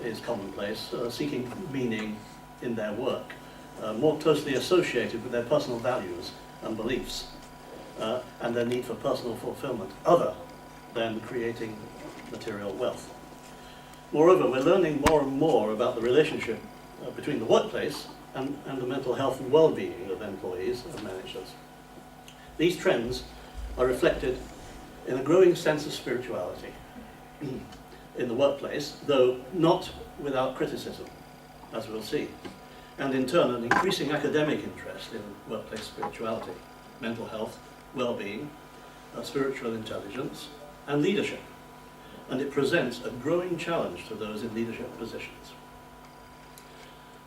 is commonplace, seeking meaning in their work, more closely associated with their personal values and beliefs, and their need for personal fulfilment, other than creating material wealth. Moreover, we're learning more and more about the relationship between the workplace and the mental health and well-being of employees and managers. These trends are reflected in a growing sense of spirituality in the workplace, though not without criticism, as we'll see, and in turn an increasing academic interest in workplace spirituality, mental health, well-being, spiritual intelligence, and leadership. And it presents a growing challenge to those in leadership positions.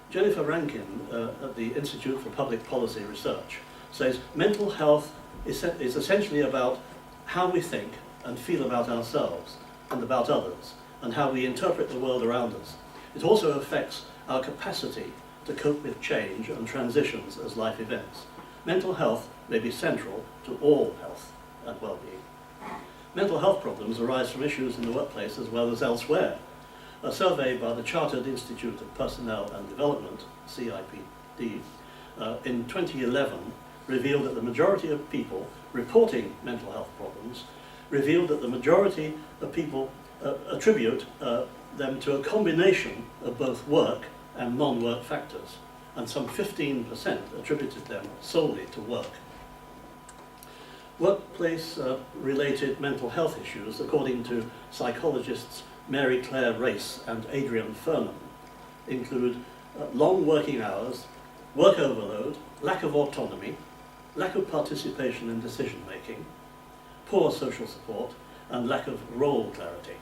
Jennifer Rankin at the Institute for Public Policy Research says mental health is essentially about how we think and feel about ourselves and about others, and how we interpret the world around us. It also affects our capacity to cope with change and transitions as life events. Mental health may be central to all health and well-being. Mental health problems arise from issues in the workplace as well as elsewhere. A survey by the Chartered Institute of Personnel and Development, CIPD, in 2011 revealed that the majority of people reporting mental health problems revealed that the majority of people attribute them to a combination of both work and non-work factors, and some 15% attributed them solely to work. Workplace-related mental health issues, according to psychologists Mary Claire Race and Adrian Furnham, include long working hours, work overload, lack of autonomy, lack of participation in decision-making, poor social support, and lack of role clarity.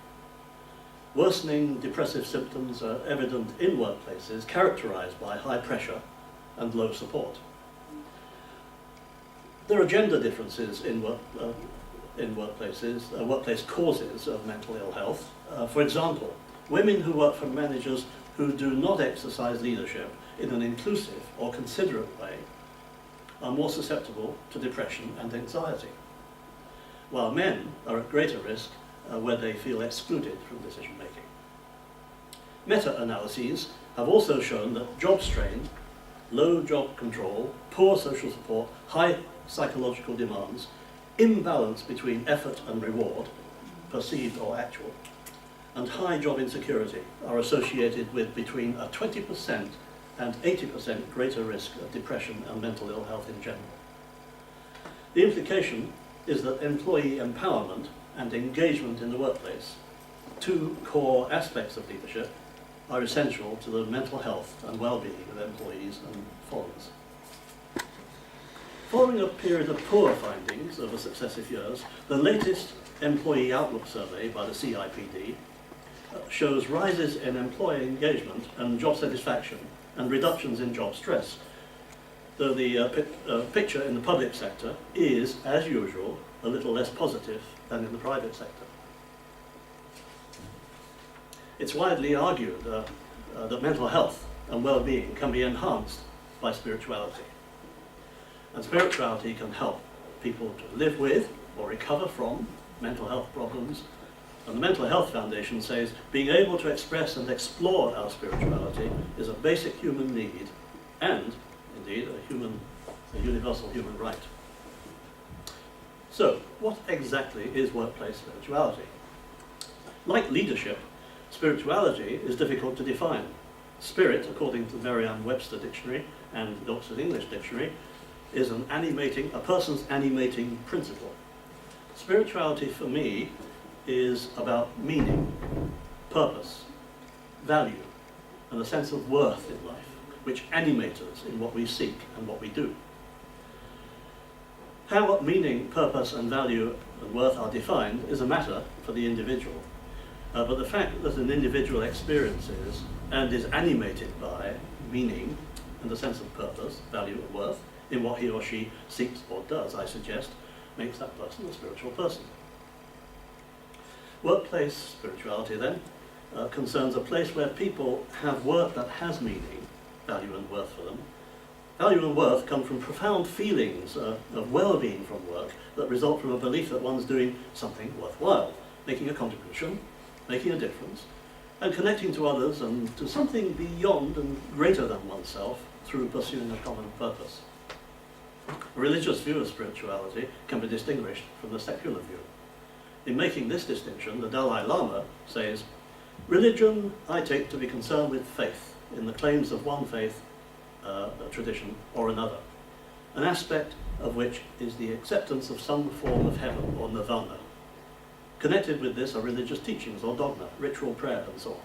Worsening depressive symptoms are evident in workplaces characterized by high pressure and low support. There are gender differences in workplaces, workplace causes of mental ill health. For example, women who work for managers who do not exercise leadership in an inclusive or considerate way are more susceptible to depression and anxiety, while men are at greater risk where they feel excluded from decision making. Meta-analyses have also shown that job strain, low job control, poor social support, high psychological demands, imbalance between effort and reward, perceived or actual, and high job insecurity are associated with between a 20% and 80% greater risk of depression and mental ill health in general. The implication is that employee empowerment and engagement in the workplace, two core aspects of leadership, are essential to the mental health and well-being of employees and followers. Following a period of poor findings over successive years, the latest Employee Outlook Survey by the CIPD shows rises in employee engagement and job satisfaction and reductions in job stress, though the picture in the public sector is, as usual, a little less positive than in the private sector. It's widely argued that mental health and well-being can be enhanced by spirituality. And spirituality can help people to live with or recover from mental health problems. And the Mental Health Foundation says being able to express and explore our spirituality is a basic human need and, indeed, a universal human right. So, what exactly is workplace spirituality? Like leadership, spirituality is difficult to define. Spirit, according to the Merriam-Webster Dictionary and the Oxford English Dictionary, is a person's animating principle. Spirituality for me is about meaning, purpose, value, and a sense of worth in life, which animate us in what we seek and what we do. How what meaning, purpose, and value and worth are defined is a matter for the individual. But the fact that an individual experiences and is animated by meaning and a sense of purpose, value, and worth in what he or she seeks or does, I suggest, makes that person a spiritual person. Workplace spirituality, then, concerns a place where people have work that has meaning, value, and worth for them. Value and worth come from profound feelings of well-being from work that result from a belief that one's doing something worthwhile, making a contribution, making a difference, and connecting to others and to something beyond and greater than oneself through pursuing a common purpose. A religious view of spirituality can be distinguished from the secular view. In making this distinction, the Dalai Lama says, "Religion I take to be concerned with faith in the claims of one faith, tradition, or another, an aspect of which is the acceptance of some form of heaven or nirvana. Connected with this are religious teachings or dogma, ritual prayer, and so on.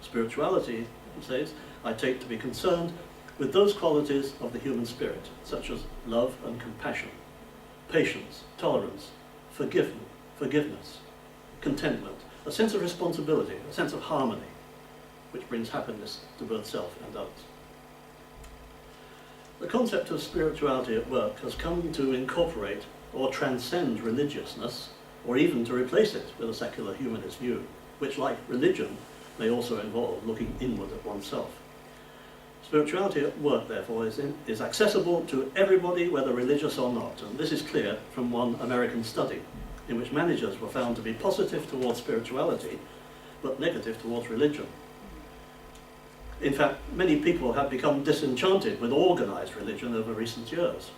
Spirituality," he says, "I take to be concerned with those qualities of the human spirit, such as love and compassion, patience, tolerance, forgiveness, contentment, a sense of responsibility, a sense of harmony, which brings happiness to both self and others." The concept of spirituality at work has come to incorporate or transcend religiousness, or even to replace it with a secular humanist view, which, like religion, may also involve looking inward at oneself. Spirituality at work, therefore, is accessible to everybody, whether religious or not, and this is clear from one American study, in which managers were found to be positive towards spirituality, but negative towards religion. In fact, many people have become disenchanted with organized religion over recent years,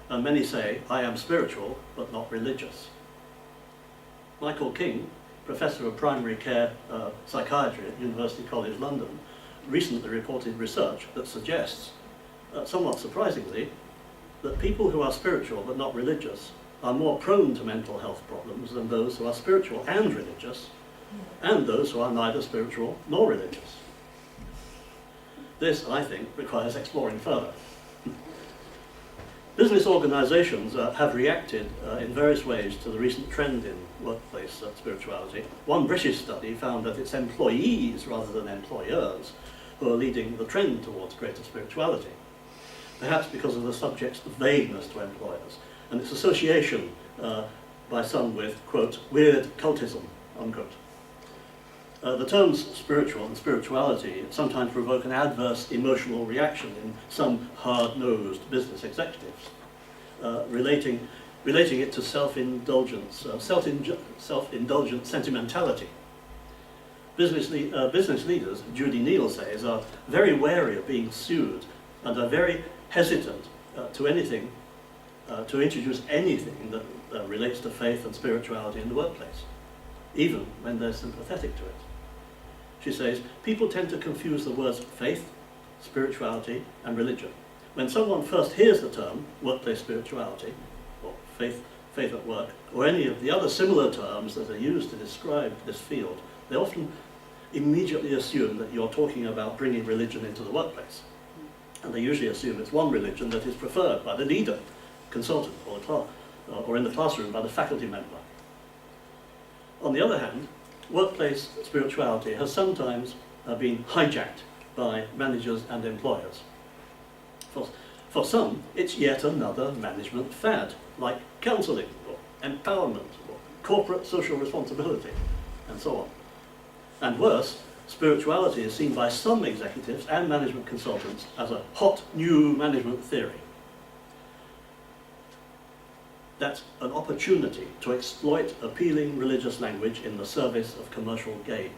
and many say, "I am spiritual, but not religious." Michael King, Professor of Primary Care Psychiatry at University College London, recently reported research that suggests, somewhat surprisingly, that people who are spiritual but not religious are more prone to mental health problems than those who are spiritual and religious, and those who are neither spiritual nor religious. This, I think, requires exploring further. Business organizations have reacted in various ways to the recent trend in workplace spirituality. One British study found that it's employees rather than employers who are leading the trend towards greater spirituality, perhaps because of the subject's vagueness to employers and its association by some with, quote, "weird cultism," unquote. The terms spiritual and spirituality sometimes provoke an adverse emotional reaction in some hard-nosed business executives, relating it to self-indulgence, self-indulgent sentimentality. Business leaders, Judy Neal says, are very wary of being sued and are very hesitant to introduce anything that relates to faith and spirituality in the workplace, even when they're sympathetic to it. She says, "People tend to confuse the words faith, spirituality, and religion. When someone first hears the term workplace spirituality, or faith at work, or any of the other similar terms that are used to describe this field, they often immediately assume that you're talking about bringing religion into the workplace. And they usually assume it's one religion that is preferred by the leader, consultant, or in the classroom by the faculty member. On the other hand, workplace spirituality has sometimes been hijacked by managers and employers. For some, it's yet another management fad, like counselling, or empowerment, or corporate social responsibility, and so on. And worse, spirituality is seen by some executives and management consultants as a hot new management theory. That's an opportunity to exploit appealing religious language in the service of commercial gain.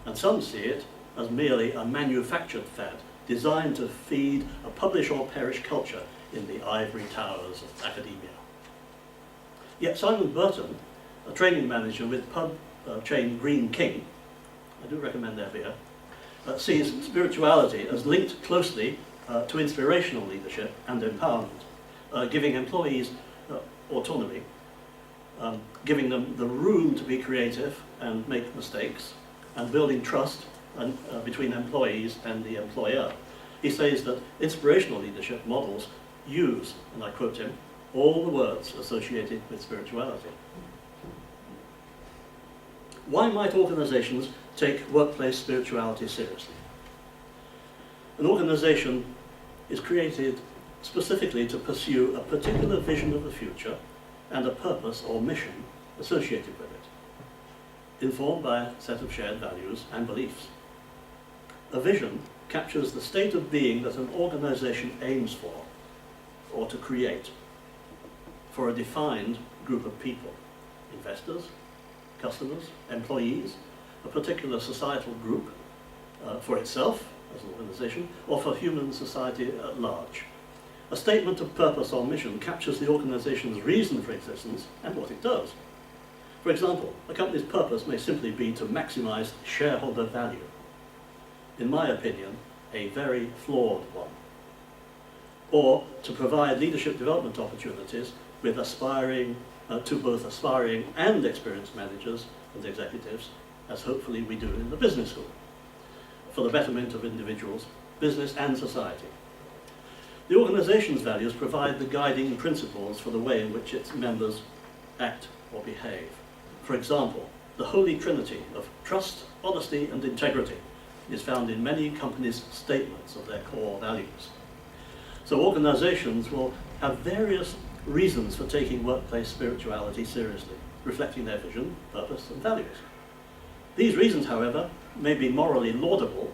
And some see it as merely a manufactured fad designed to feed a publish or perish culture in the ivory towers of academia. Yet Simon Burton, a training manager with pub chain Green King, I do recommend their beer, sees spirituality as linked closely to inspirational leadership and empowerment, giving employees autonomy, giving them the room to be creative and make mistakes, and building trust between employees and the employer. He says that inspirational leadership models use, and I quote him, all the words associated with spirituality. Why might organizations take workplace spirituality seriously? An organization is created specifically to pursue a particular vision of the future and a purpose or mission associated with it, informed by a set of shared values and beliefs. A vision captures the state of being that an organization aims for, or to create, for a defined group of people, investors, customers, employees, a particular societal group for itself as an organization, or for human society at large. A statement of purpose or mission captures the organization's reason for existence and what it does. For example, a company's purpose may simply be to maximize shareholder value. In my opinion, a very flawed one. Or to provide leadership development opportunities with to both aspiring and experienced managers and executives, as hopefully we do in the business school, for the betterment of individuals, business and society. The organization's values provide the guiding principles for the way in which its members act or behave. For example, the holy trinity of trust, honesty and integrity is found in many companies' statements of their core values. So organizations will have various reasons for taking workplace spirituality seriously, reflecting their vision, purpose and values. These reasons, however, may be morally laudable,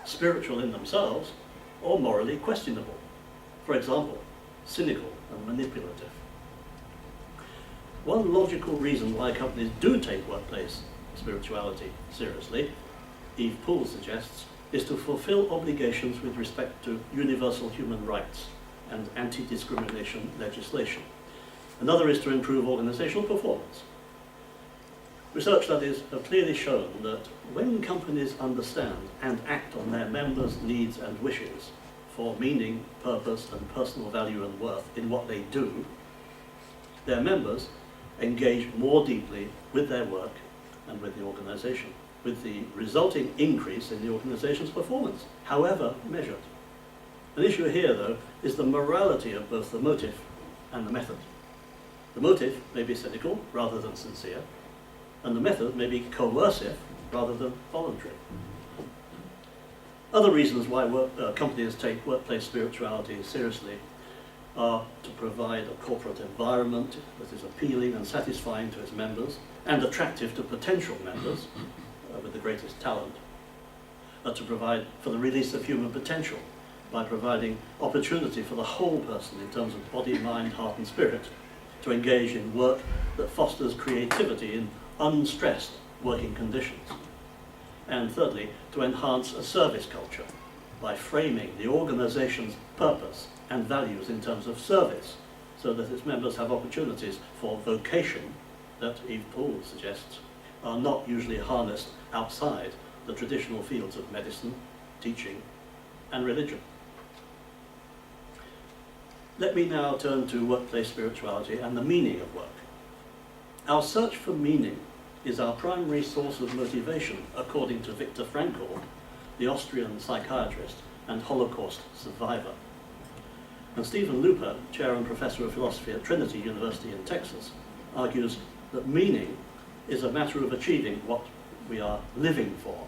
spiritual in themselves, or morally questionable. For example, cynical and manipulative. One logical reason why companies do take workplace spirituality seriously, Eve Poole suggests, is to fulfill obligations with respect to universal human rights and anti-discrimination legislation. Another is to improve organizational performance. Research studies have clearly shown that when companies understand and act on their members' needs and wishes for meaning, purpose, and personal value and worth in what they do, their members engage more deeply with their work and with the organization, with the resulting increase in the organization's performance, however measured. An issue here, though, is the morality of both the motive and the method. The motive may be cynical rather than sincere, and the method may be coercive rather than voluntary. Other reasons why companies take workplace spirituality seriously are to provide a corporate environment that is appealing and satisfying to its members and attractive to potential members with the greatest talent, to provide for the release of human potential by providing opportunity for the whole person in terms of body, mind, heart and spirit to engage in work that fosters creativity in unstressed working conditions. And thirdly, to enhance a service culture by framing the organization's purpose and values in terms of service so that its members have opportunities for vocation that Eve Poole suggests are not usually harnessed outside the traditional fields of medicine, teaching and religion. Let me now turn to workplace spirituality and the meaning of work. Our search for meaning is our primary source of motivation, according to Viktor Frankl, the Austrian psychiatrist and Holocaust survivor. And Stephen Luper, chair and professor of philosophy at Trinity University in Texas, argues that meaning is a matter of achieving what we are living for,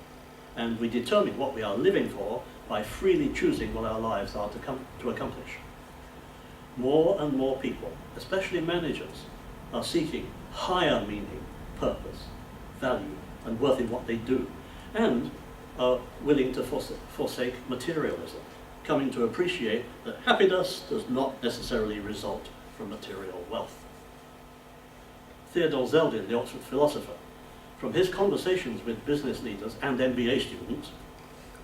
and we determine what we are living for by freely choosing what our lives are to accomplish. More and more people, especially managers, are seeking higher meaning, purpose, value, and worth in what they do, and are willing to forsake materialism, coming to appreciate that happiness does not necessarily result from material wealth. Theodore Zeldin, the Oxford philosopher, from his conversations with business leaders and MBA students,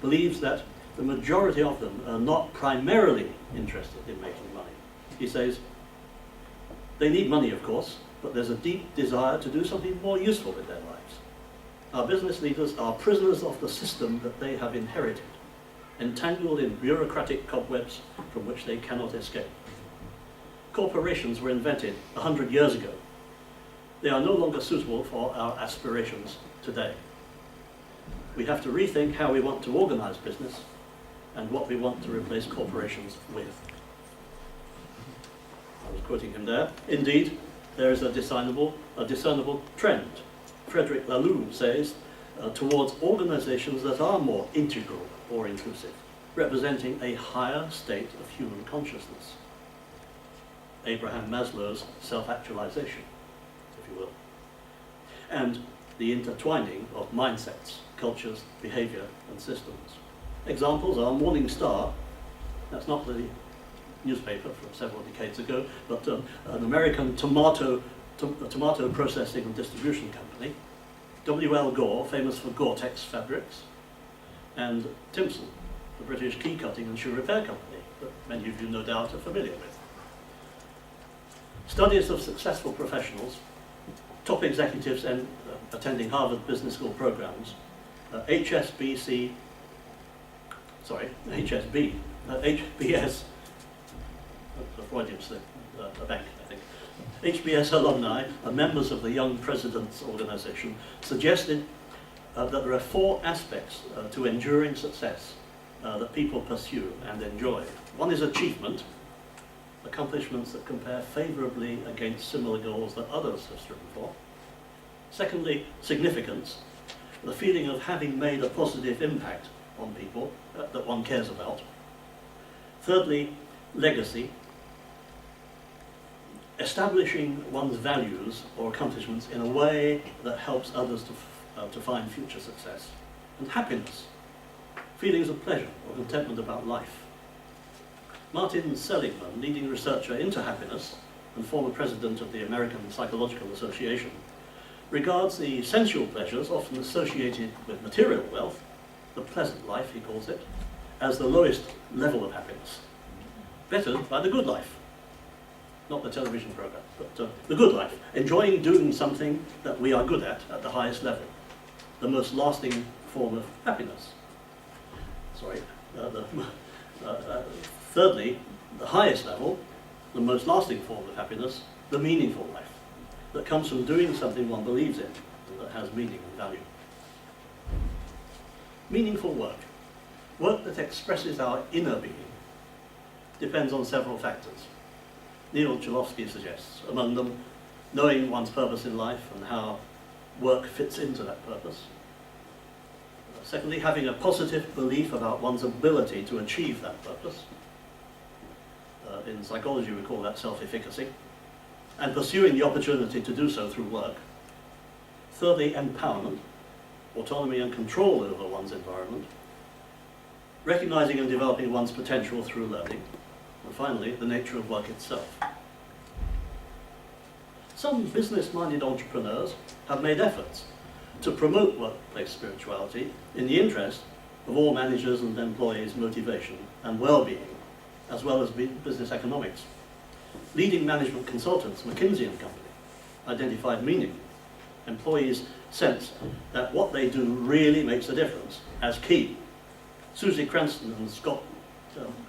believes that the majority of them are not primarily interested in making money. He says, they need money, of course, but there's a deep desire to do something more useful with their lives. Our business leaders are prisoners of the system that they have inherited, entangled in bureaucratic cobwebs from which they cannot escape. Corporations were invented 100 years ago. They are no longer suitable for our aspirations today. We have to rethink how we want to organize business and what we want to replace corporations with. I was quoting him there. Indeed, there is a discernible trend. Frederick Laloux says, towards organizations that are more integral or inclusive, representing a higher state of human consciousness. Abraham Maslow's self-actualization, if you will. And the intertwining of mindsets, cultures, behavior, and systems. Examples are Morning Star, that's not the newspaper from several decades ago, but an American tomato processing and distribution company, W.L. Gore, famous for Gore-Tex fabrics, and Timpson, the British key cutting and shoe repair company that many of you no doubt are familiar with. Studies of successful professionals, top executives and attending Harvard Business School programs, HBS, a Freudian slip, a bank, I think. HBS alumni and members of the Young Presidents Organization suggested that there are 4 aspects to enduring success that people pursue and enjoy. One is achievement, accomplishments that compare favorably against similar goals that others have striven for. Secondly, significance, the feeling of having made a positive impact on people that one cares about. Thirdly, legacy, establishing one's values or accomplishments in a way that helps others to find future success. And happiness, feelings of pleasure or contentment about life. Martin Seligman, leading researcher into happiness and former president of the American Psychological Association, regards the sensual pleasures often associated with material wealth, the pleasant life he calls it, as the lowest level of happiness, bettered by the good life. Not the television program, but the good life, enjoying doing something that we are good at the highest level, the most lasting form of happiness. Thirdly, the highest level, the most lasting form of happiness, the meaningful life, that comes from doing something one believes in and that has meaning and value. Meaningful work, work that expresses our inner being, depends on several factors. Neil Cholowski suggests, among them, knowing one's purpose in life and how work fits into that purpose. Secondly, having a positive belief about one's ability to achieve that purpose. In psychology, we call that self-efficacy. And pursuing the opportunity to do so through work. Thirdly, empowerment, autonomy and control over one's environment. Recognizing and developing one's potential through learning. And finally, the nature of work itself. Some business-minded entrepreneurs have made efforts to promote workplace spirituality in the interest of all managers and employees' motivation and well-being, as well as business economics. Leading management consultants, McKinsey & Company, identified meaning. Employees sense that what they do really makes a difference as key. Susie Cranston and Scott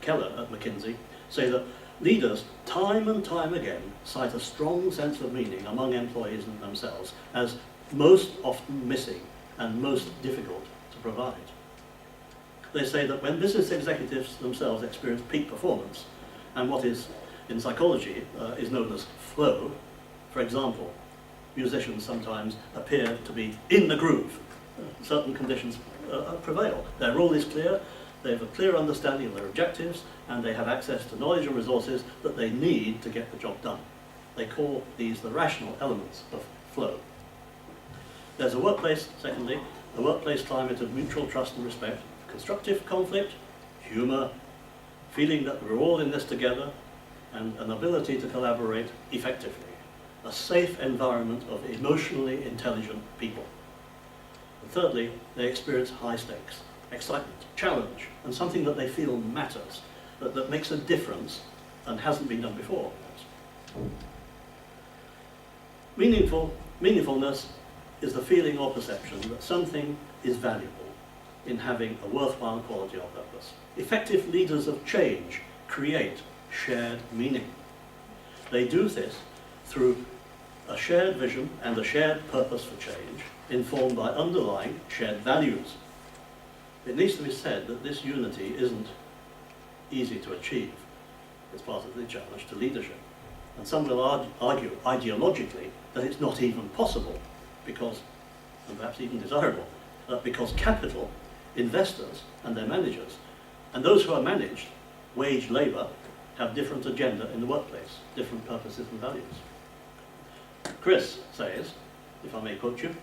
Keller at McKinsey say that leaders, time and time again, cite a strong sense of meaning among employees and themselves as most often missing and most difficult to provide. They say that when business executives themselves experience peak performance, and what is in psychology is known as flow, for example, musicians sometimes appear to be in the groove. Certain conditions prevail. Their role is clear, they have a clear understanding of their objectives, and they have access to knowledge and resources that they need to get the job done. They call these the rational elements of flow. There's a workplace, secondly, a workplace climate of mutual trust and respect, constructive conflict, humour, feeling that we're all in this together, and an ability to collaborate effectively. A safe environment of emotionally intelligent people. And thirdly, they experience high stakes, excitement, challenge, and something that they feel matters, that makes a difference and hasn't been done before. Meaningfulness is the feeling or perception that something is valuable in having a worthwhile quality or purpose. Effective leaders of change create shared meaning. They do this through a shared vision and a shared purpose for change, informed by underlying shared values. It needs to be said that this unity isn't easy to achieve. It's part of the challenge to leadership. And some will argue ideologically that it's not even possible because, and perhaps even desirable, because capital, investors and their managers, and those who are managed, wage labour, have different agenda in the workplace, different purposes and values. Chris says, if I may quote you,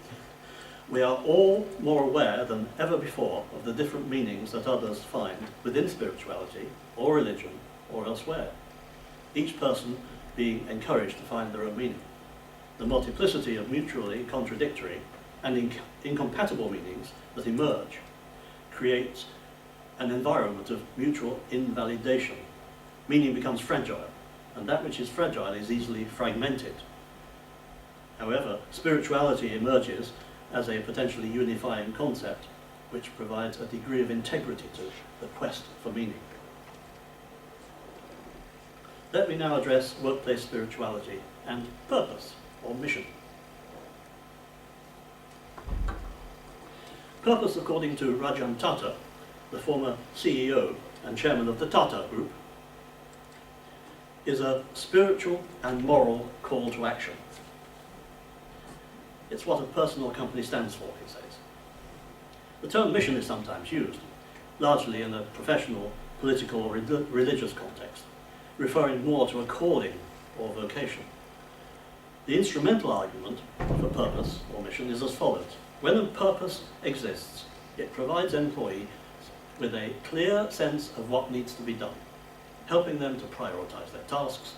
"We are all more aware than ever before of the different meanings that others find within spirituality or religion or elsewhere, each person being encouraged to find their own meaning. The multiplicity of mutually contradictory and incompatible meanings that emerge creates an environment of mutual invalidation. Meaning becomes fragile, and that which is fragile is easily fragmented. However, spirituality emerges as a potentially unifying concept which provides a degree of integrity to the quest for meaning. Let me now address workplace spirituality and purpose or mission. Purpose, according to Rajan Tata, the former CEO and chairman of the Tata Group, is a spiritual and moral call to action. It's what a person or company stands for, he says. The term mission is sometimes used, largely in a professional, political or religious context, referring more to a calling or vocation. The instrumental argument for purpose or mission is as follows. When a purpose exists, it provides employees with a clear sense of what needs to be done, helping them to prioritize their tasks,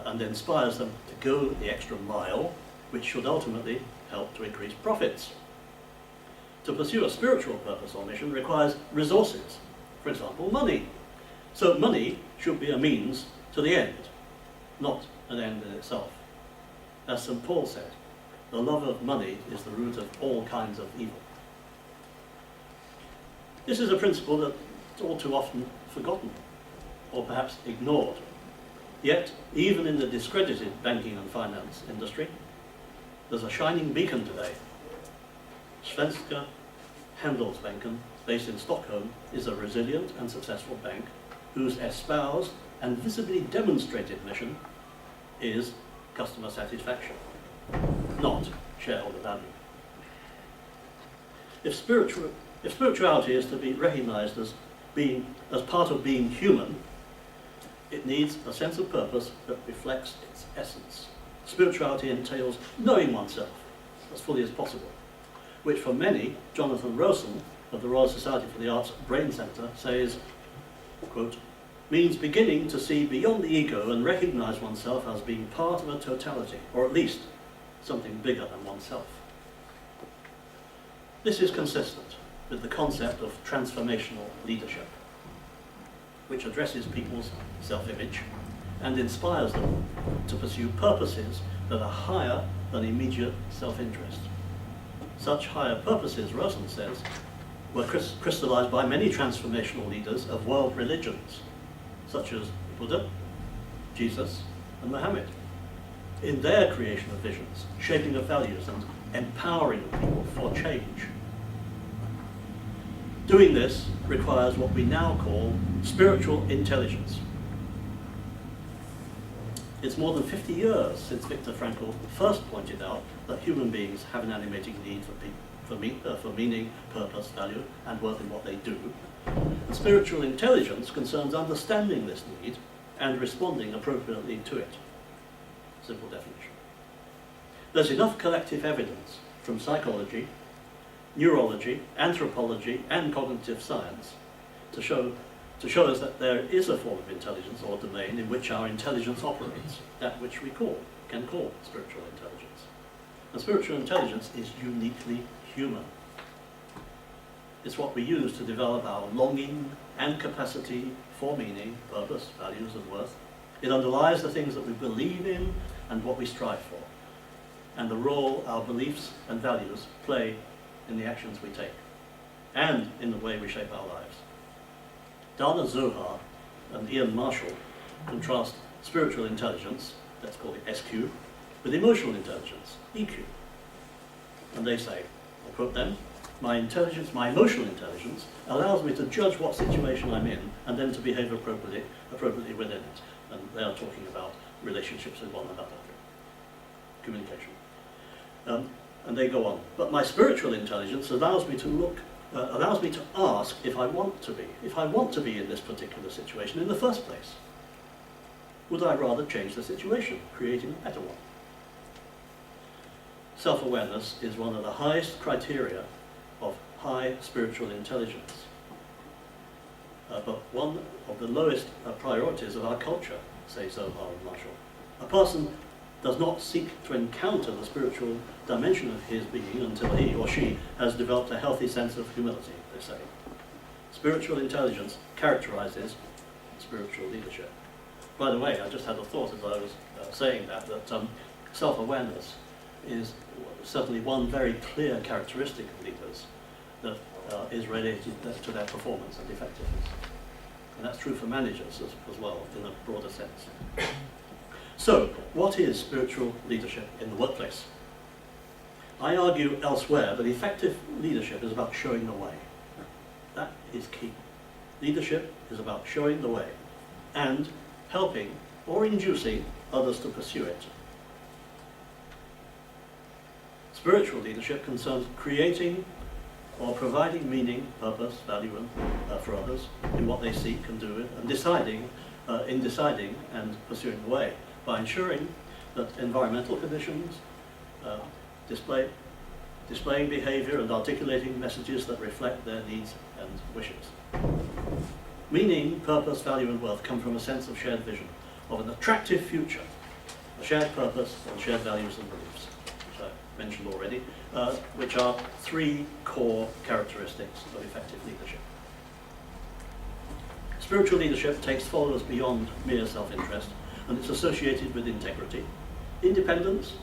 and inspires them to go the extra mile, which should ultimately help to increase profits. To pursue a spiritual purpose or mission requires resources, for example, money. So money should be a means to the end, not an end in itself. As St. Paul said, the love of money is the root of all kinds of evil. This is a principle that's all too often forgotten, or perhaps ignored. Yet, even in the discredited banking and finance industry, there's a shining beacon today. Svenska Handelsbanken, based in Stockholm, is a resilient and successful bank whose espoused and visibly demonstrated mission is customer satisfaction, not shareholder value. If spirituality is to be recognized as part of being human, it needs a sense of purpose that reflects its essence. Spirituality entails knowing oneself as fully as possible, which for many, Jonathan Rowson of the Royal Society for the Arts Brain Centre says, quote, means beginning to see beyond the ego and recognize oneself as being part of a totality, or at least something bigger than oneself. This is consistent with the concept of transformational leadership, which addresses people's self-image and inspires them to pursue purposes that are higher than immediate self-interest. Such higher purposes, Rowson says, were crystallized by many transformational leaders of world religions, such as Buddha, Jesus, and Muhammad, in their creation of visions, shaping of values, and empowering people for change. Doing this requires what we now call spiritual intelligence. It's more than 50 years since Viktor Frankl first pointed out that human beings have an animating need for meaning, purpose, value, and worth in what they do. And spiritual intelligence concerns understanding this need and responding appropriately to it. Simple definition. There's enough collective evidence from psychology, neurology, anthropology, and cognitive science to show us that there is a form of intelligence or domain in which our intelligence operates, that which we can call spiritual intelligence. And spiritual intelligence is uniquely human. It's what we use to develop our longing and capacity for meaning, purpose, values, and worth. It underlies the things that we believe in and what we strive for, and the role our beliefs and values play in the actions we take, and in the way we shape our lives. Dana Zohar and Ian Marshall contrast spiritual intelligence, let's call it SQ, with emotional intelligence, EQ. And they say, I'll quote them, my emotional intelligence allows me to judge what situation I'm in and then to behave appropriately within it. And they are talking about relationships with one another, communication. And they go on. But my spiritual intelligence allows me to ask if I want to be in this particular situation in the first place. Would I rather change the situation, creating a better one? Self-awareness is one of the highest criteria of high spiritual intelligence, but one of the lowest priorities of our culture, say Zohar and Marshall. A person does not seek to encounter the spiritual dimension of his being until he or she has developed a healthy sense of humility, they say. Spiritual intelligence characterizes spiritual leadership. By the way, I just had a thought as I was saying that self-awareness is certainly one very clear characteristic of leaders that is related to their performance and effectiveness. And that's true for managers as well, in a broader sense. So, what is spiritual leadership in the workplace? I argue elsewhere that effective leadership is about showing the way. That is key. Leadership is about showing the way and helping or inducing others to pursue it. Spiritual leadership concerns creating or providing meaning, purpose, value for others in what they seek and do, and deciding and pursuing the way by ensuring that environmental conditions, displaying behavior and articulating messages that reflect their needs and wishes. Meaning, purpose, value and worth come from a sense of shared vision, of an attractive future, a shared purpose and shared values and beliefs, which I mentioned already, which are three core characteristics of effective leadership. Spiritual leadership takes followers beyond mere self-interest, and it's associated with integrity, independence,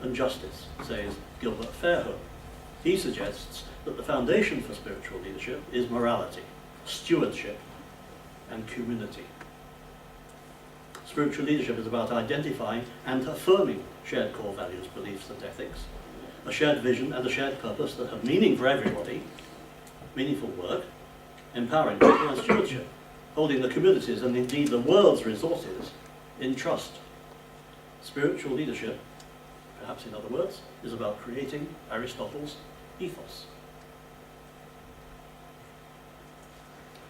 and justice, says Gilbert Fairholme. He suggests that the foundation for spiritual leadership is morality, stewardship, and community. Spiritual leadership is about identifying and affirming shared core values, beliefs, and ethics, a shared vision and a shared purpose that have meaning for everybody, meaningful work, empowering people and stewardship, holding the communities and indeed the world's resources in trust. Spiritual leadership, perhaps in other words, is about creating Aristotle's ethos.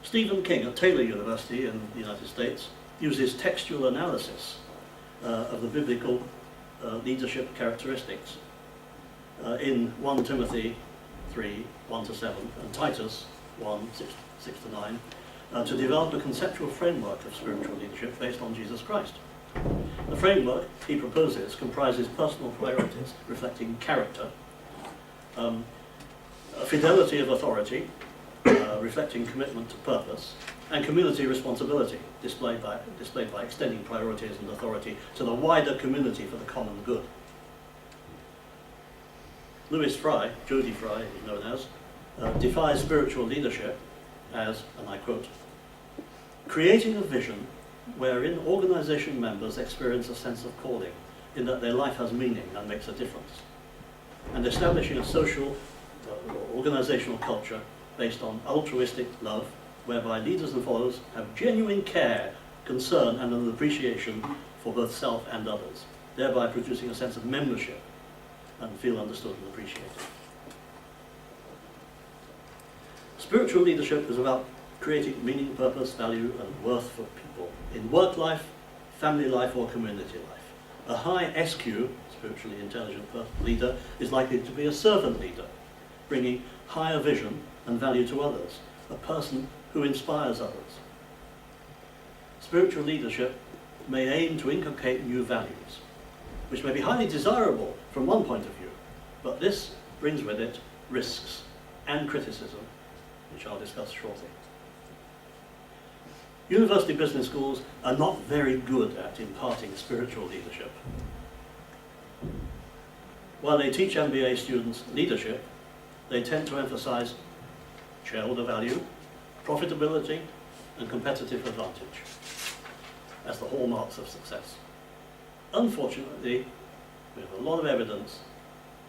Stephen King at Taylor University in the United States uses textual analysis of the biblical leadership characteristics in 1 Timothy 3, 1-7 and Titus 1, 6-9 to develop a conceptual framework of spiritual leadership based on Jesus Christ. The framework he proposes comprises personal priorities reflecting character, fidelity of authority, reflecting commitment to purpose, and community responsibility displayed by extending priorities and authority to the wider community for the common good. Louis Fry, Jody Fry he's known as, defines spiritual leadership as, and I quote, creating a vision wherein organisation members experience a sense of calling, in that their life has meaning and makes a difference, and establishing a social organisational culture based on altruistic love, whereby leaders and followers have genuine care, concern and an appreciation for both self and others, thereby producing a sense of membership and feel understood and appreciated. Spiritual leadership is about creating meaning, purpose, value and worth for people in work life, family life or community life. A high SQ, spiritually intelligent leader, is likely to be a servant leader, bringing higher vision and value to others, a person who inspires others. Spiritual leadership may aim to inculcate new values, which may be highly desirable from one point of view, but this brings with it risks and criticism, which I'll discuss shortly. University business schools are not very good at imparting spiritual leadership. While they teach MBA students leadership, they tend to emphasize shareholder value, profitability, and competitive advantage as the hallmarks of success. Unfortunately, we have a lot of evidence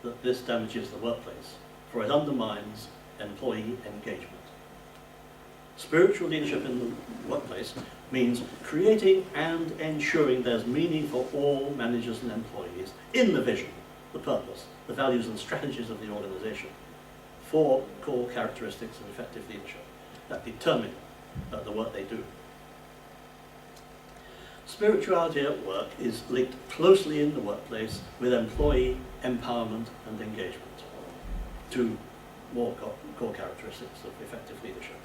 that this damages the workplace, for it undermines employee engagement. Spiritual leadership in the workplace means creating and ensuring there's meaning for all managers and employees in the vision, the purpose, the values and strategies of the organisation. 4 core characteristics of effective leadership that determine the work they do. Spirituality at work is linked closely in the workplace with employee empowerment and engagement. 2 more core characteristics of effective leadership.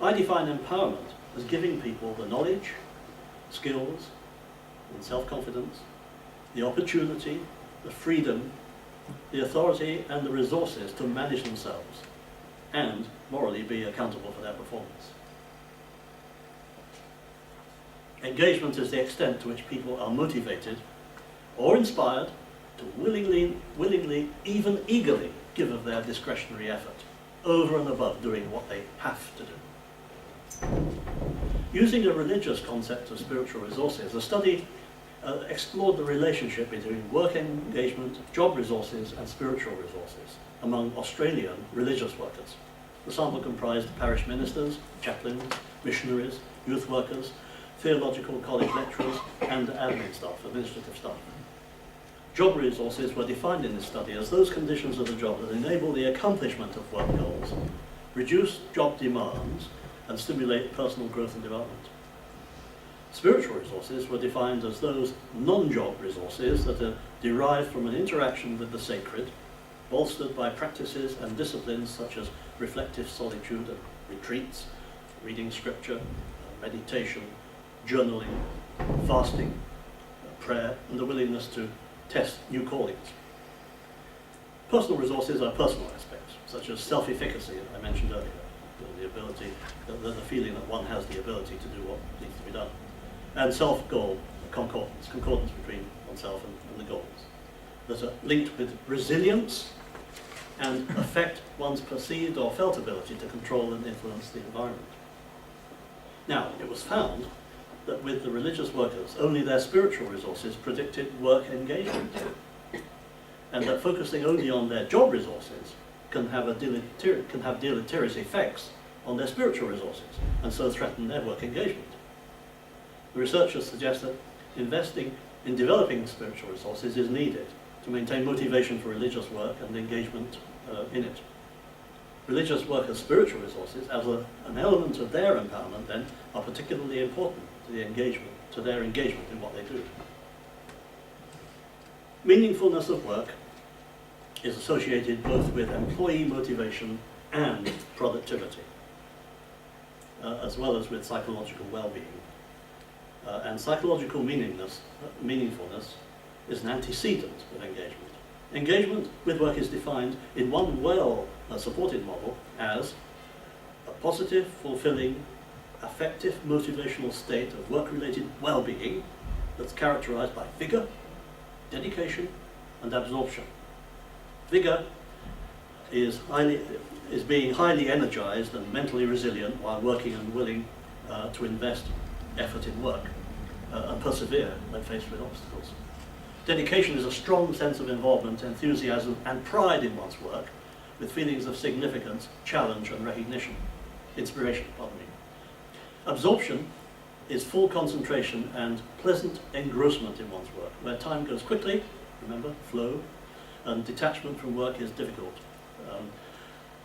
I define empowerment as giving people the knowledge, skills, and self-confidence the opportunity, the freedom, the authority and the resources to manage themselves and morally be accountable for their performance. Engagement is the extent to which people are motivated or inspired to willingly, even eagerly give of their discretionary effort, over and above doing what they have to do. Using a religious concept of spiritual resources, the study explored the relationship between work engagement, job resources and spiritual resources among Australian religious workers. The sample comprised parish ministers, chaplains, missionaries, youth workers, theological college lecturers and admin staff, administrative staff. Job resources were defined in this study as those conditions of the job that enable the accomplishment of work goals, reduce job demands and stimulate personal growth and development. Spiritual resources were defined as those non-job resources that are derived from an interaction with the sacred, bolstered by practices and disciplines such as reflective solitude and retreats, reading scripture, meditation, journaling, fasting, prayer, and the willingness to test new callings. Personal resources are personal aspects, such as self-efficacy, I mentioned earlier, the ability, the feeling that one has the ability to do what needs to be done. And self-goal concordance between oneself and the goals. That are linked with resilience and affect one's perceived or felt ability to control and influence the environment. Now, it was found that with the religious workers, only their spiritual resources predicted work engagement, and that focusing only on their job resources can have deleterious effects on their spiritual resources, and so threaten their work engagement. The researchers suggest that investing in developing spiritual resources is needed to maintain motivation for religious work and engagement in it. Religious workers' spiritual resources, as an element of their empowerment, then, are particularly important to their engagement in what they do. Meaningfulness of work is associated both with employee motivation and productivity, as well as with psychological well-being. And psychological meaningfulness is an antecedent of engagement. Engagement with work is defined in one well-supported model as a positive, fulfilling, affective, motivational state of work-related well-being that's characterized by vigor, dedication, and absorption. Vigor is being highly energized and mentally resilient while working and willing to invest effort in work and persevere when faced with obstacles. Dedication is a strong sense of involvement, enthusiasm, and pride in one's work, with feelings of significance, challenge, and recognition. Inspiration, pardon me. Absorption is full concentration and pleasant engrossment in one's work, where time goes quickly, remember, flow, and detachment from work is difficult.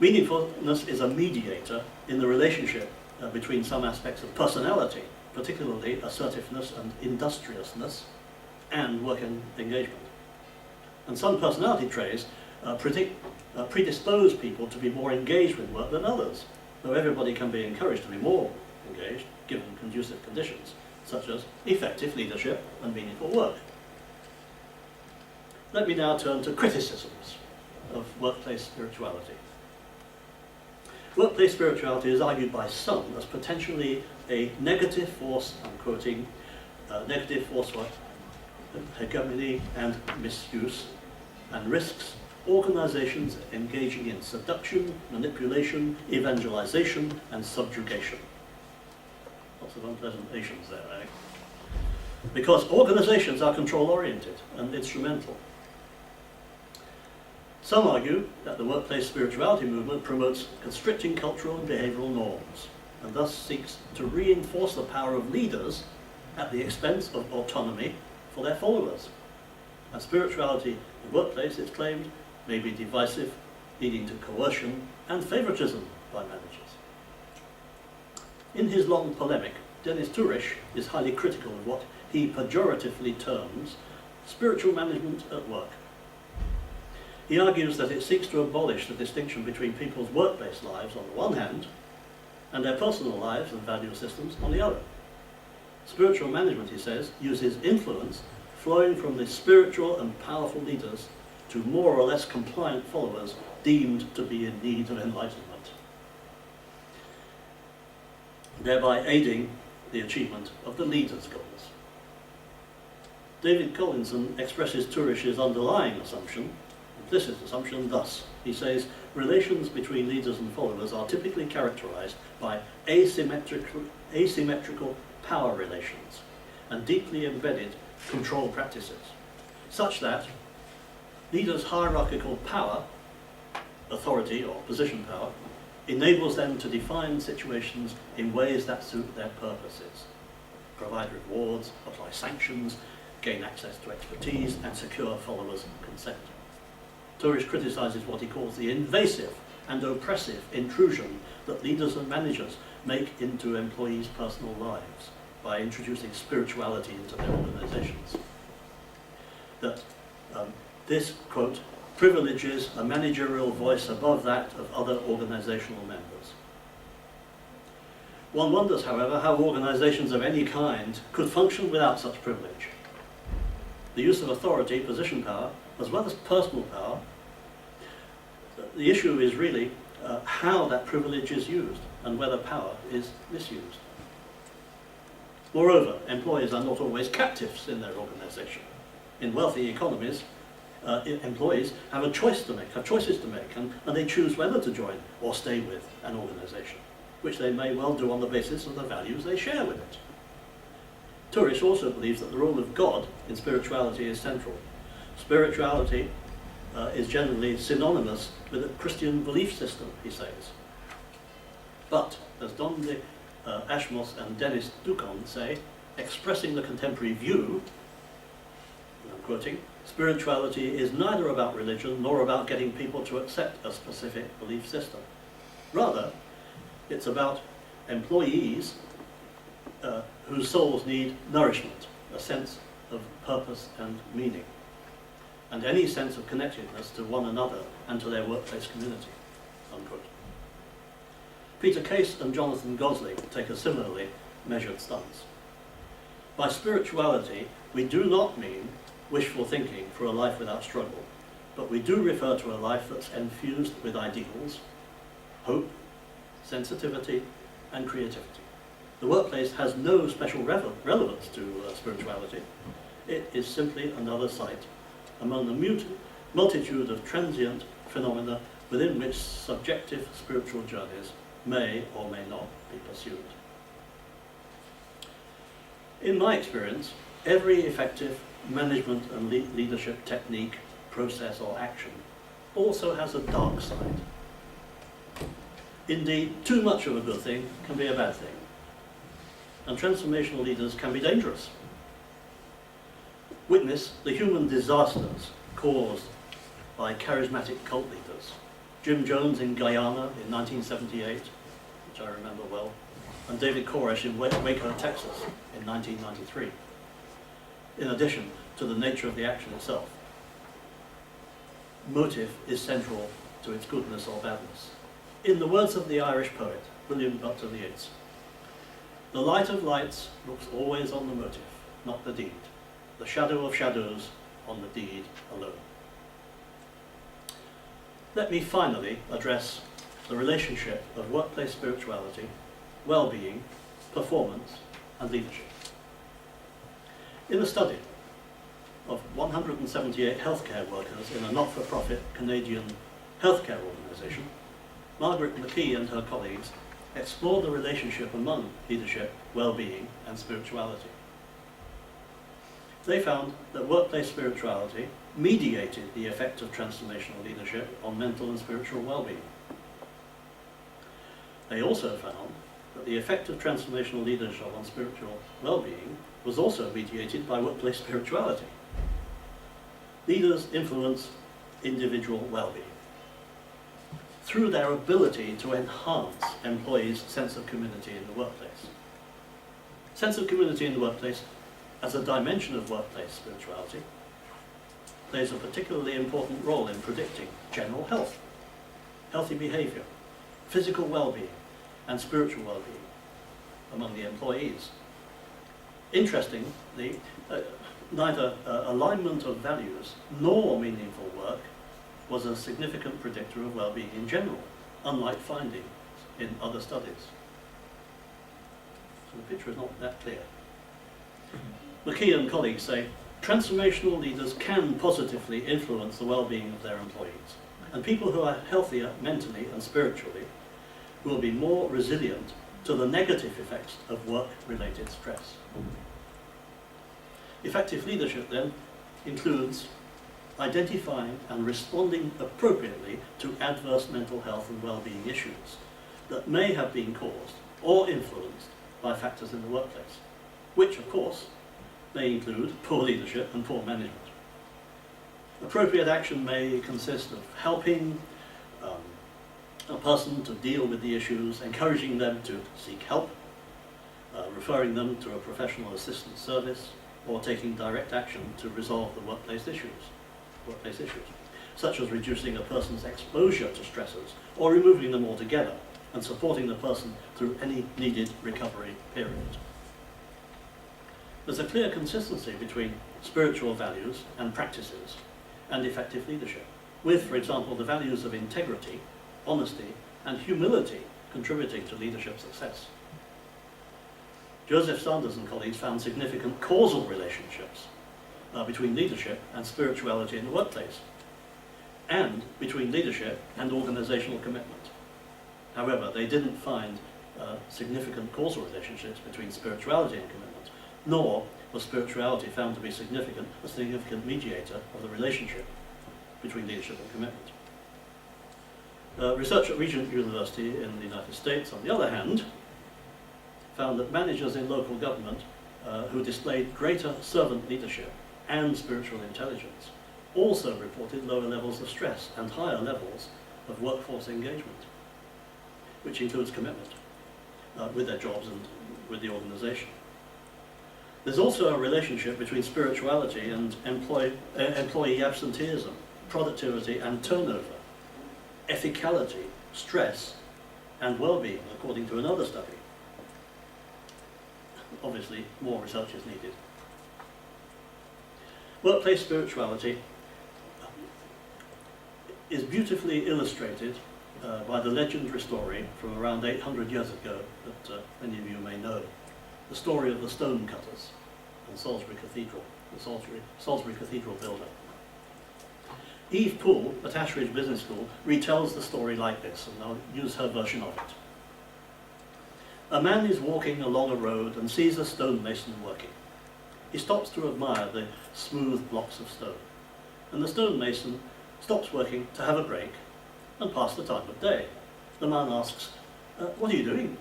Meaningfulness is a mediator in the relationship between some aspects of personality, particularly assertiveness and industriousness, and work and engagement. And some personality traits predispose people to be more engaged with work than others, though everybody can be encouraged to be more engaged given conducive conditions, such as effective leadership and meaningful work. Let me now turn to criticisms of workplace spirituality. Workplace spirituality is argued by some as potentially a negative force, I'm quoting, negative force for hegemony and misuse, and risks organizations engaging in seduction, manipulation, evangelization, and subjugation. Lots of unpleasant nations there, eh? Because organizations are control-oriented and instrumental. Some argue that the workplace spirituality movement promotes constricting cultural and behavioral norms, and thus seeks to reinforce the power of leaders at the expense of autonomy for their followers. And spirituality in the workplace, it's claimed, may be divisive, leading to coercion and favoritism by managers. In his long polemic, Dennis Turish is highly critical of what he pejoratively terms spiritual management at work. He argues that it seeks to abolish the distinction between people's workplace lives on the one hand and their personal lives and value systems on the other. Spiritual management, he says, uses influence flowing from the spiritual and powerful leaders to more or less compliant followers deemed to be in need of enlightenment, thereby aiding the achievement of the leader's goals. David Collinson expresses Turish's underlying assumption, implicit assumption, thus. He says, relations between leaders and followers are typically characterized by asymmetrical power relations and deeply embedded control practices, such that leaders' hierarchical power, authority or position power, enables them to define situations in ways that suit their purposes, provide rewards, apply sanctions, gain access to expertise, and secure followers' consent. Turish criticises what he calls the invasive and oppressive intrusion that leaders and managers make into employees' personal lives by introducing spirituality into their organisations. That this, quote, privileges a managerial voice above that of other organisational members. One wonders, however, how organisations of any kind could function without such privilege. The use of authority, position power, as well as personal power, the issue is really how that privilege is used and whether power is misused. Moreover, employees are not always captives in their organisation. In wealthy economies, employees have choices to make, and they choose whether to join or stay with an organisation, which they may well do on the basis of the values they share with it. Turish also believes that the role of God in spirituality is central. Spirituality is generally synonymous with a Christian belief system, he says. But, as Don Ashmos and Dennis Ducon say, expressing the contemporary view, and I'm quoting, spirituality is neither about religion nor about getting people to accept a specific belief system. Rather, it's about employees whose souls need nourishment, a sense of purpose and meaning, and any sense of connectedness to one another and to their workplace community, unquote. Peter Case and Jonathan Gosling take a similarly measured stance. By spirituality, we do not mean wishful thinking for a life without struggle, but we do refer to a life that's infused with ideals, hope, sensitivity, and creativity. The workplace has no special relevance to spirituality. It is simply another site among the multitude of transient phenomena within which subjective spiritual journeys may or may not be pursued. In my experience, every effective management and leadership technique, process or action also has a dark side. Indeed, too much of a good thing can be a bad thing, and transformational leaders can be dangerous. Witness the human disasters caused by charismatic cult leaders. Jim Jones in Guyana in 1978, which I remember well, and David Koresh in Waco, Texas in 1993, in addition to the nature of the action itself. Motive is central to its goodness or badness. In the words of the Irish poet, William Butler Yeats, the light of lights looks always on the motive, not the deed. The shadow of shadows on the deed alone. Let me finally address the relationship of workplace spirituality, well-being, performance, and leadership. In a study of 178 healthcare workers in a not-for-profit Canadian healthcare organisation, Margaret McKee and her colleagues explored the relationship among leadership, well-being, and spirituality. They found that workplace spirituality mediated the effect of transformational leadership on mental and spiritual well-being. They also found that the effect of transformational leadership on spiritual well-being was also mediated by workplace spirituality. Leaders influence individual well-being through their ability to enhance employees' sense of community in the workplace. Sense of community in the workplace, as a dimension of workplace spirituality, plays a particularly important role in predicting general health, healthy behaviour, physical well-being, and spiritual well-being among the employees. Interestingly, neither alignment of values nor meaningful work was a significant predictor of well-being in general, unlike findings in other studies. So the picture is not that clear. McKee and colleagues say, transformational leaders can positively influence the well-being of their employees, and people who are healthier mentally and spiritually will be more resilient to the negative effects of work-related stress. Effective leadership, then, includes identifying and responding appropriately to adverse mental health and well-being issues that may have been caused or influenced by factors in the workplace, which, of course, may include poor leadership and poor management. Appropriate action may consist of helping a person to deal with the issues, encouraging them to seek help, referring them to a professional assistance service, or taking direct action to resolve the workplace issues, such as reducing a person's exposure to stressors or removing them altogether and supporting the person through any needed recovery period. There's a clear consistency between spiritual values and practices and effective leadership, with, for example, the values of integrity, honesty, and humility contributing to leadership success. Joseph Sanders and colleagues found significant causal relationships between leadership and spirituality in the workplace, and between leadership and organizational commitment. However, they didn't find significant causal relationships between spirituality and commitment, nor was spirituality found to be a significant mediator of the relationship between leadership and commitment. Research at Regent University in the United States, on the other hand, found that managers in local government who displayed greater servant leadership and spiritual intelligence also reported lower levels of stress and higher levels of workforce engagement, which includes commitment with their jobs and with the organization. There's also a relationship between spirituality and employee absenteeism, productivity and turnover, ethicality, stress, and well-being, according to another study. Obviously, more research is needed. Workplace spirituality is beautifully illustrated by the legendary story from around 800 years ago that many of you may know, the story of the stone cutters in Salisbury Cathedral, the Salisbury Cathedral builder. Eve Poole at Ashridge Business School retells the story like this, and I'll use her version of it. A man is walking along a road and sees a stonemason working. He stops to admire the smooth blocks of stone, and the stonemason stops working to have a break and pass the time of day. The man asks, "What are you doing?"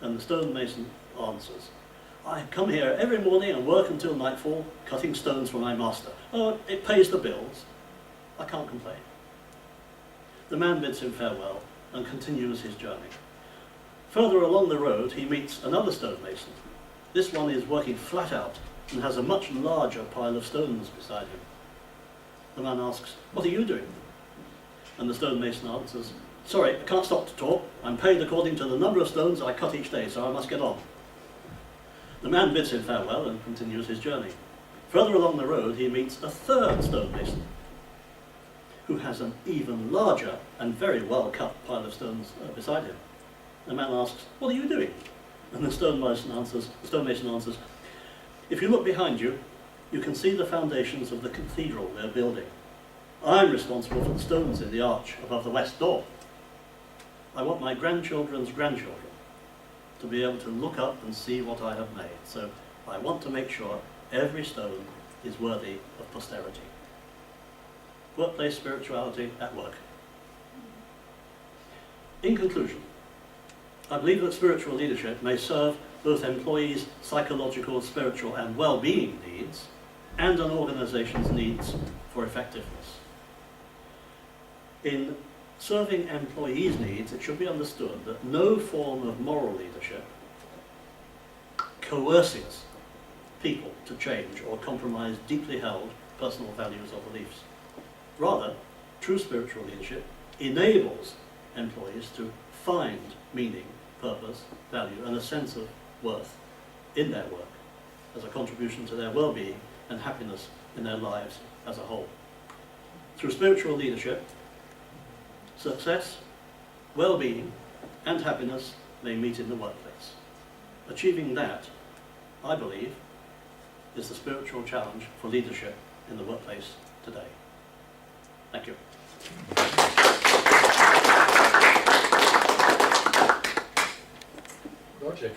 And the stonemason answers, "I come here every morning and work until nightfall, cutting stones for my master. Oh, it pays the bills. I can't complain." The man bids him farewell and continues his journey. Further along the road, he meets another stonemason. This one is working flat out and has a much larger pile of stones beside him. The man asks, "What are you doing?" And the stonemason answers, "Sorry, I can't stop to talk. I'm paid according to the number of stones I cut each day, so I must get on." The man bids him farewell and continues his journey. Further along the road, he meets a third stonemason, who has an even larger and very well-cut pile of stones beside him. The man asks, "What are you doing?" And the stonemason answers, "If you look behind you, you can see the foundations of the cathedral we're building. I'm responsible for the stones in the arch above the west door. I want my grandchildren's grandchildren to be able to look up and see what I have made. So I want to make sure every stone is worthy of posterity." Workplace spirituality at work. In conclusion, I believe that spiritual leadership may serve both employees' psychological, spiritual, and well-being needs and an organization's needs for effectiveness. In serving employees' needs, it should be understood that no form of moral leadership coerces people to change or compromise deeply held personal values or beliefs. Rather, true spiritual leadership enables employees to find meaning, purpose, value, and a sense of worth in their work as a contribution to their well-being and happiness in their lives as a whole. Through spiritual leadership, success, well-being and happiness may meet in the workplace. Achieving that, I believe, is the spiritual challenge for leadership in the workplace today. Thank you. Roger.